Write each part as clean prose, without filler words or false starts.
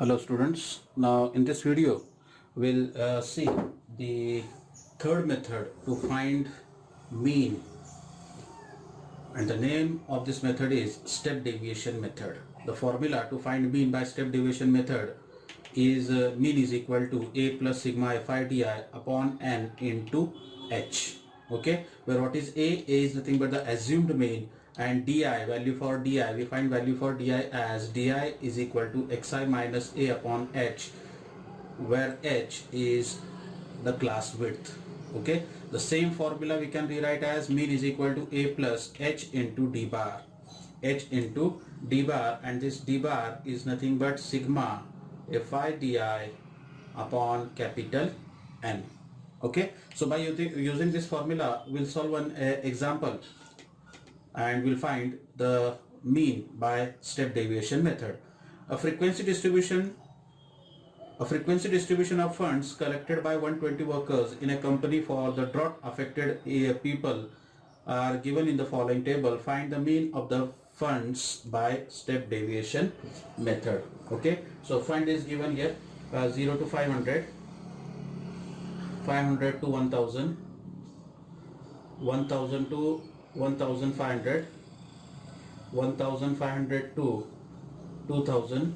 Hello students, now in this video we'll see the third method to find mean, and the name of this method is step deviation method. The formula to find mean by step deviation method is mean is equal to a plus sigma fi di upon n into h. Okay, where what is a is nothing but the assumed mean, and di, value for di, we find value for di as di is equal to xi minus a upon h, where h is the class width. Okay, the same formula we can rewrite as mean is equal to a plus h into d bar, and this d bar is nothing but sigma fi di upon capital N. Okay, so by using this formula we'll solve one example and we'll find the mean by step deviation method. A frequency distribution of funds collected by 120 workers in a company for the drought affected people are given in the following table. Find the mean of the funds by step deviation method. Okay, so fund is given here 0 to 500, 500 to 1000, 1000 to 1500, 1500 to 2000,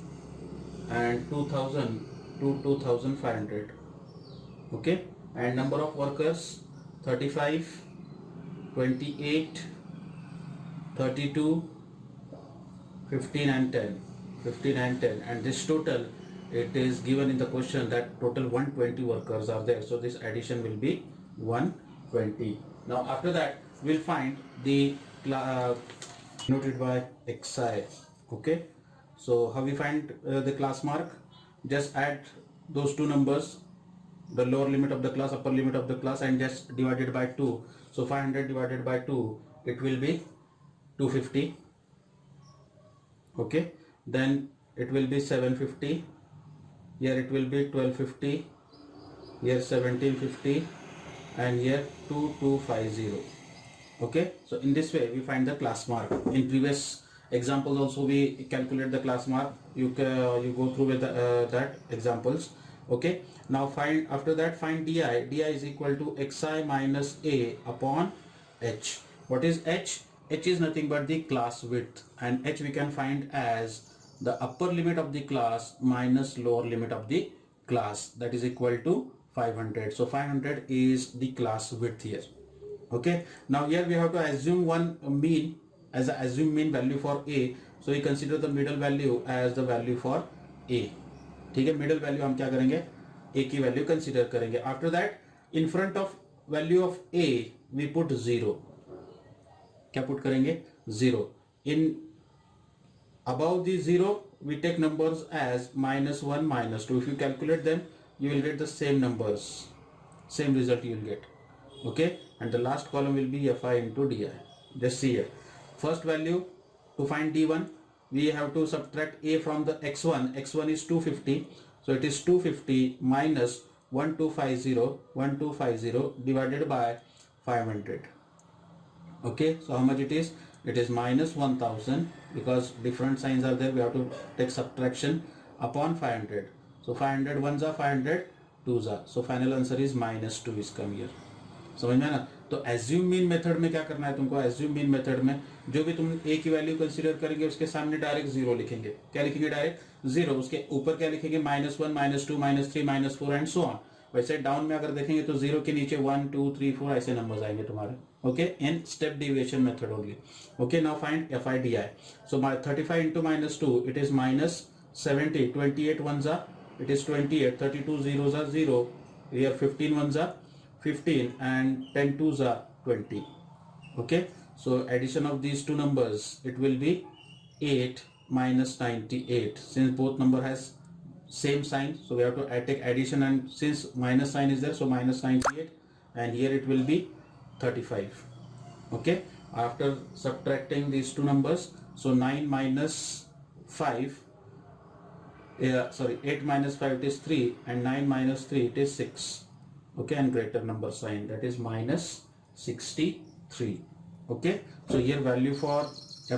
and 2000 to 2500. Okay, and number of workers 35, 28, 32, 15 and 10, and this total, it is given in the question that total 120 workers are there, so this addition will be 120. Now after that we'll find the noted by xi. Okay, so how we find the class mark? Just add those two numbers, the lower limit of the class, upper limit of the class, and just divided by 2. So 500 divided by 2, it will be 250. Okay, then it will be 750, here it will be 1250, here 1750, and here 2250. Okay, so in this way we find the class mark. In previous examples also we calculate the class mark. You go through with that examples. Okay, now after that find di. Di is equal to xi minus a upon h. What is h? H is nothing but the class width, and h we can find as the upper limit of the class minus lower limit of the class, that is equal to 500. So 500 is the class width here. Okay, now here we have to assume one mean as a assumed mean value for a, so we consider the middle value as the value for a. ठीक है, middle value हम क्या करेंगे, a की value consider करेंगे. After that in front of value of a we put 0. क्या put करेंगे, 0. In above the 0 we take numbers as -1, -2. If you calculate them you will get the same numbers, same result you will get. Okay, and the last column will be fi into di. Just see here, first value to find d1 we have to subtract a from the x1. x1 is 250, so it is 250 minus 1250 divided by 500. Okay, so how much it is? It is minus 1000, because different signs are there, we have to take subtraction, upon 500. So 500 ones are 500 twos are, so final answer is -2 is come here. समझ में ना? तो assume mean method में क्या करना है तुमको? Assume mean method में जो भी तुम ए की वैल्यू कंसीडर करेंगे उसके सामने डायरेक्ट 0 लिखेंगे. क्या लिखेंगे? डायरेक्ट 0. उसके ऊपर क्या लिखेंगे? -1, -2, -3, -4 एंड सो ऑन. वैसे डाउन में अगर देखेंगे तो 0 के नीचे 1, 2, 3, 4 ऐसे नंबर्स आएंगे तुम्हारे. Okay, in step deviation method only. Okay, now find fi di. So 35 into -2 it is -70. 28 ones are, it is 28. 32 zeros are 0. Here 15 ones are 15 and 10 twos are 20. Okay, so addition of these two numbers, it will be 8 minus 98. Since both number has same sign, so we have to take addition, and since minus sign is there, so minus 98, and here it will be 35. Okay, after subtracting these two numbers, so 9 minus 5, 8 minus 5 it is 3, and 9 minus 3 it is 6. Okay, and greater number sign, that is -63. Okay, so here value for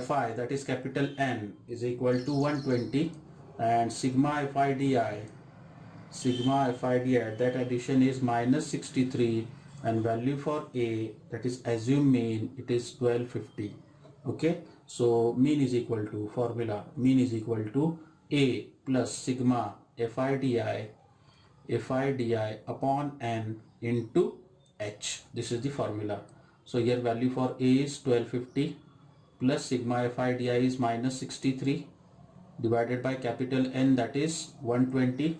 fi, that is capital N, is equal to 120 and sigma FIDI, that addition is minus 63, and value for A, that is assume mean, it is 1250. Okay, so mean is equal to, formula, mean is equal to A plus sigma FIDI upon n into h. This is the formula. So here value for A is 1250 plus sigma FIDI is minus 63 divided by capital N, that is 120,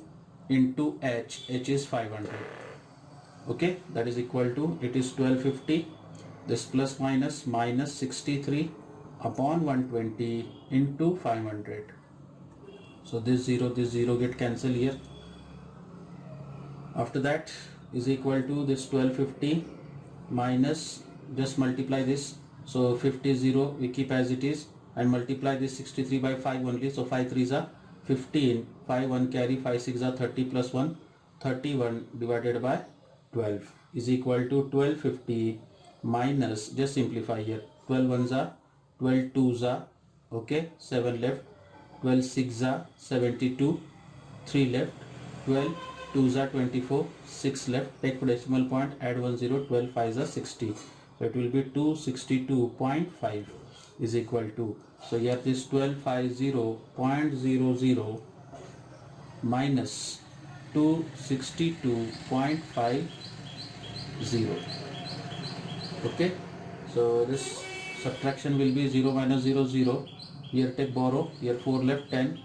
into h is 500. Okay, that is equal to, it is 1250, this plus minus, minus 63 upon 120 into 500. So this 0 get cancelled here. After that is equal to this 1250 minus, just multiply this, so 50 0 we keep as it is, and multiply this 63 by 5 only, so 5 3s are 15, 5 1 carry, 5 6 are 30 plus 1, 31 divided by 12 is equal to 1250 minus, just simplify here, 12 1s are 12 2s are, okay, 7 left, 12 6s are 72, 3 left, 12 2s are 24, 6 left, take decimal point, add 1 0, 12 5s are 60. So it will be 262.5 is equal to, so here this 1250.00 minus 262.50. Okay, so this subtraction will be 0 minus 0 0. Here take borrow, here 4 left, 10,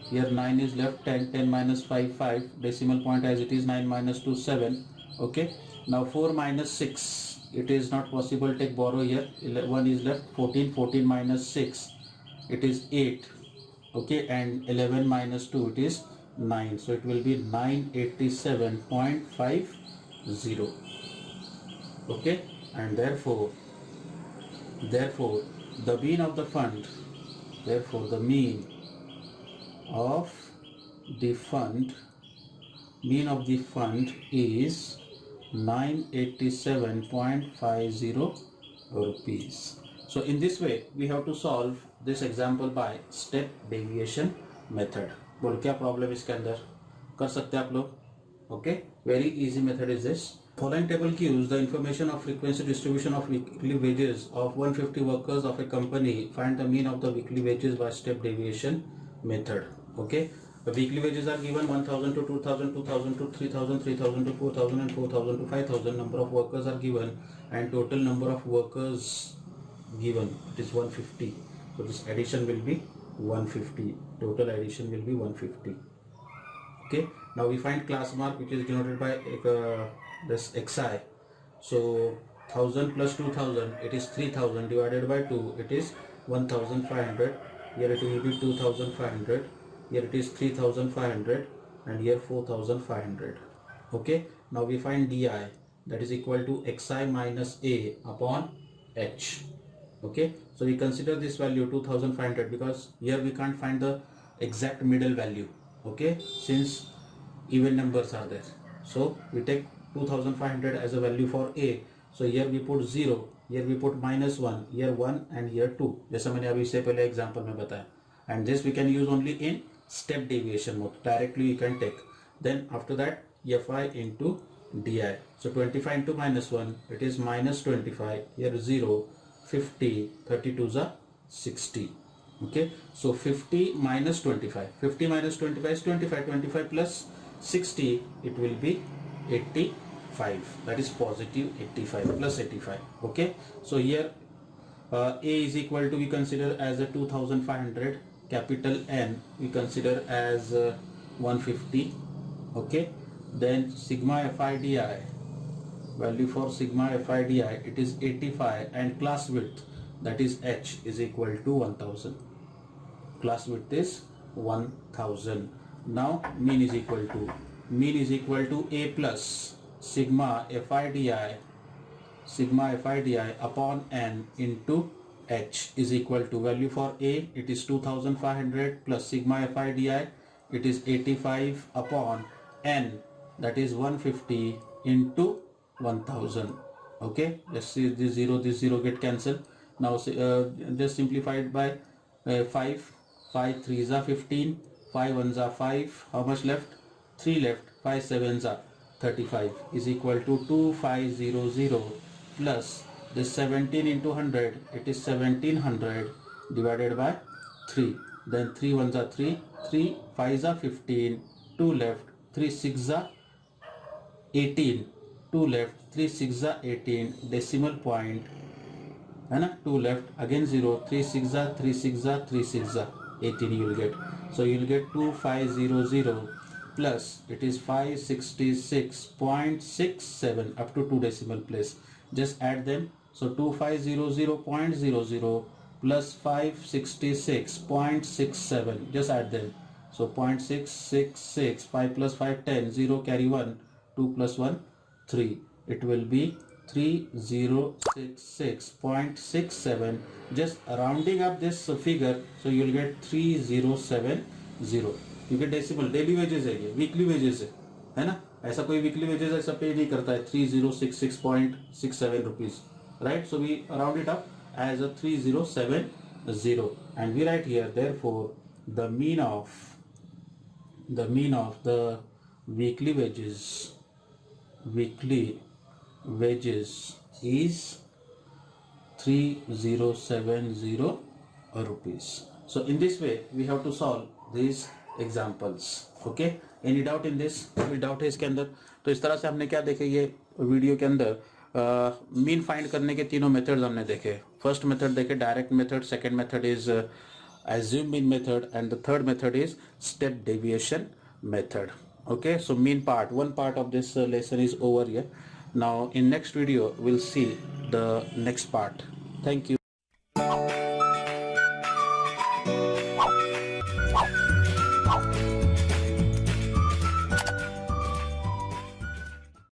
here 9 is left, 10, 10 minus 5 5, decimal point as it is, 9 minus 2 7. Okay, now 4 minus 6, it is not possible, take borrow here, 1 is left, 14, 14 minus 6, it is 8. Okay, and 11 minus 2, it is 9, so it will be 987.50. okay, and therefore the mean of the fund, therefore the mean of the fund is 987.50 rupees. So in this way we have to solve this example by step deviation method. बोलो क्या problem इसके अंदर कर सकते हैं आप लोग? Okay, very easy method is this. Following table gives the information of frequency distribution of weekly wages of 150 workers of a company. Find the mean of the weekly wages by step deviation method. Okay, the weekly wages are given 1000 to 2000, 2000 to 3000, 3000 to 4000, and 4000 to 5000. Number of workers are given, and total number of workers given, it is 150. So this addition will be 150. Total addition will be 150. Okay, now we find class mark, which is denoted by this xi. So 1000 plus 2000, it is 3000, divided by 2, it is 1500. Here it will be 2500, here it is 3500, and here 4500. Okay, now we find di, that is equal to xi minus a upon h. Okay, so we consider this value 2500 because here we can't find the exact middle value. Okay, since even numbers are there, so we take 2500 as a value for a. So here we put 0, here we put minus 1, here 1, and here 2, जैसा मैंने अभी इससे पहले example में बताया. And this we can use only in step deviation mode. Directly you can take. Then after that fi into di. So 25 into minus 1, it is minus 25. Here 0, 50, 32 is 60. Okay, so 50 minus 25. 50 minus 25 is 25. 25 plus 60, it will be 85. That is positive 85 plus 85. Okay, so here a is equal to, we consider as a 2500. Capital N we consider as 150. Okay, then sigma FIDI, value for sigma FIDI, it is 85, and class width, that is h, is equal to 1000. Class width is 1000. Now mean is equal to a plus sigma FIDI upon n into h is equal to, value for a, it is 2500, plus sigma FIDI, it is 85 upon n, that is 150 into 1000. Okay, let's see, this 0 get cancelled. Now just simplified by 5 3s are 15, 5 ones are 5. How much left? 3 left. 5 sevens are 35 is equal to 2500 plus this 17 into 100. It is 1700 divided by 3. Then 3 ones are 3. 3 5s are 15. 2 left. 3 6s are 18. 2 left. 3 6s are 18. Decimal point है ना, 2 left, again 0, 3 6 are 3 6 are 3 6 are 18 you will get. So you will get 2500 plus it is 566.67 up to 2 decimal place. Just add them. So 2500.00 plus 566.67, just add them. So 0.666, 5 plus 5 10, 0 carry 1, 2 plus 1 3. It will be 3066.67. just rounding up this figure, so you will get 3070. You get decimal. Daily wages है ये, weekly wages है ना, ऐसा कोई weekly wages ऐसा पे नहीं करता है. 3066.67 rupees, right? So we round it up as a 3070 and we write here, therefore the mean of the weekly wages is 3070 rupees. So in this way we have to solve these examples. Okay, any doubt in this? कोई doubt है इसके अंदर? तो इस तरह से हमने क्या देखे ये वीडियो के अंदर, मीन फाइंड करने के तीनों मेथड्स हमने देखे. फर्स्ट मेथड देखे direct method, second method is assume mean method, and the third method is step deviation method. Okay, so one part of this lesson is over here. Now in next video we'll see the next part. Thank you.